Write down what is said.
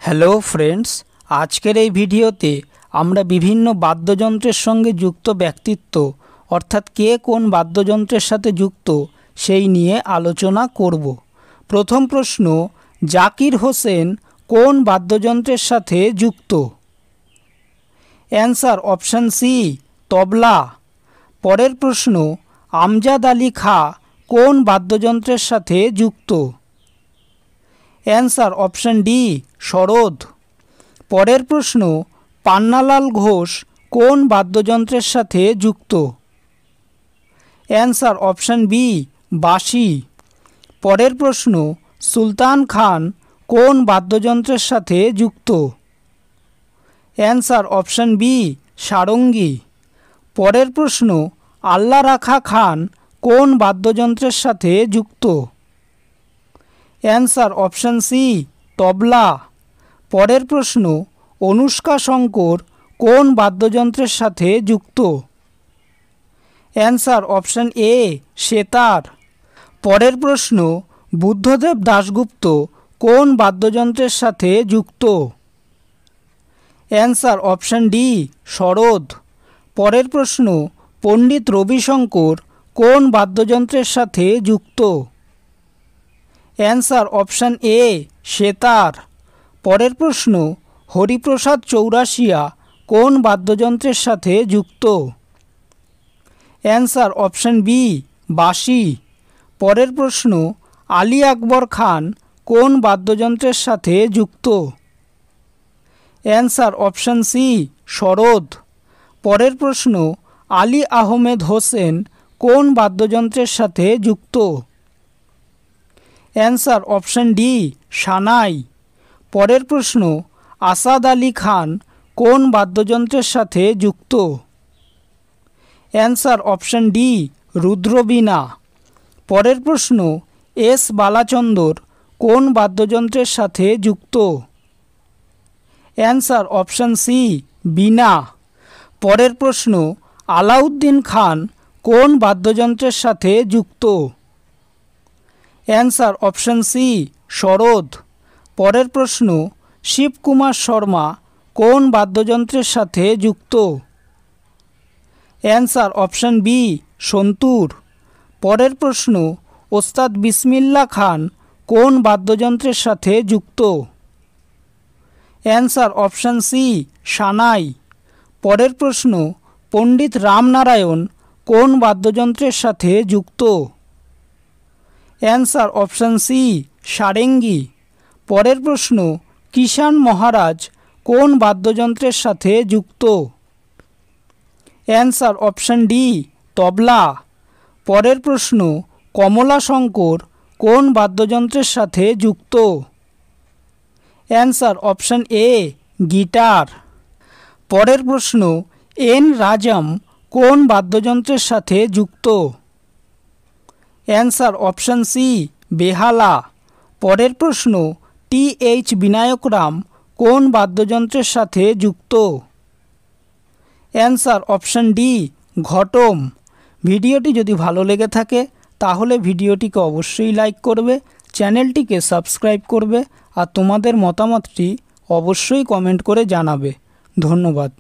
Hello friends, আজকের এই ভিডিওতে আমরা বিভিন্ন বাদ্যযন্ত্রের সঙ্গে যুক্ত ব্যক্তিত্ব অর্থাৎ কে কোন বাদ্যযন্ত্রের সাথে যুক্ত সেই নিয়ে আলোচনা করব। প্রথম প্রশ্ন, জাকির হোসেন কোন বাদ্যযন্ত্রের সাথে যুক্ত? Answer option C, tabla. পরের প্রশ্ন, আমজাদ আলী খাঁ কোন বাদ্যযন্ত্রের সাথে যুক্ত? Answer option D, sarod. পরের প্রশ্ন, পান্নালাল ঘোষ কোন বাদ্যযন্ত্রের সাথে যুক্ত? অ্যান্সার অপশান বি, বাঁশি। পরের প্রশ্ন, সুলতান খান কোন বাদ্যযন্ত্রের সাথে যুক্ত? Answer option B, sarangi. পরের প্রশ্ন, আল্লাহ রাখা খান কোন বাদ্যযন্ত্রের সাথে যুক্ত? Answer option C, tabla. পরের প্রশ্ন, অনুষ্কা শঙ্কর কোন বাদ্যযন্ত্রের সাথে যুক্ত? Answer option A, sitar. পরের প্রশ্ন, বুদ্ধদেব দাশগুপ্ত কোন বাদ্যযন্ত্রের সাথে যুক্ত? Answer option D, sarod. পরের প্রশ্ন, পণ্ডিত রবিশঙ্কর কোন বাদ্যযন্ত্রের সাথে যুক্ত? Answer option A, sitar. পরের প্রশ্ন, হরিপ্রসাদ চৌরাশিয়া কোন বাদ্যযন্ত্রের সাথে যুক্ত? অ্যান্সার অপশান বি, বাঁশি। পরের প্রশ্ন, আলী আকবর খান কোন বাদ্যযন্ত্রের সাথে যুক্ত? Answer option C, sarod. পরের প্রশ্ন, আলী আহমেদ হোসেন কোন বাদ্যযন্ত্রের সাথে যুক্ত? অ্যান্সার অপশান ডি, সানাই। পরের প্রশ্ন, আসাদ আলী খান কোন বাদ্যযন্ত্রের সাথে যুক্ত? Answer option D, Rudraveena. পরের প্রশ্ন, এস বালাচন্দর কোন বাদ্যযন্ত্রের সাথে যুক্ত? Answer option C, veena. পরের প্রশ্ন, আলাউদ্দিন খান কোন বাদ্যযন্ত্রের সাথে যুক্ত? Answer option C, sarod. পরের প্রশ্ন, শিবকুমার শর্মা কোন বাদ্যযন্ত্রের সাথে যুক্ত? Answer option B, santoor. পরের প্রশ্ন, ওস্তাদ বিসমিল্লাহ খান কোন বাদ্যযন্ত্রের সাথে যুক্ত? অ্যান্সার অপশান সি, সানাই। পরের প্রশ্ন, পণ্ডিত রামনারায়ণ কোন বাদ্যযন্ত্রের সাথে যুক্ত? Answer option C, sarangi. পরের প্রশ্ন, কিষাণ মহারাজ কোন বাদ্যযন্ত্রের সাথে যুক্ত? Answer option D, tabla. পরের প্রশ্ন, কমলা শঙ্কর কোন বাদ্যযন্ত্রের সাথে যুক্ত? Answer option A, guitar. পরের প্রশ্ন, এন রাজাম কোন বাদ্যযন্ত্রের সাথে যুক্ত? অ্যান্সার অপশান সি, বেহালা। পরের প্রশ্ন, টি এইচ বিনায়করাম কোন বাদ্যযন্ত্রের সাথে যুক্ত? Answer option D, ghatam. ভিডিওটি যদি ভালো লেগে থাকে তাহলে ভিডিওটিকে অবশ্যই লাইক করবে, চ্যানেলটিকে সাবস্ক্রাইব করবে আর তোমাদের মতামতটি অবশ্যই কমেন্ট করে জানাবে। ধন্যবাদ।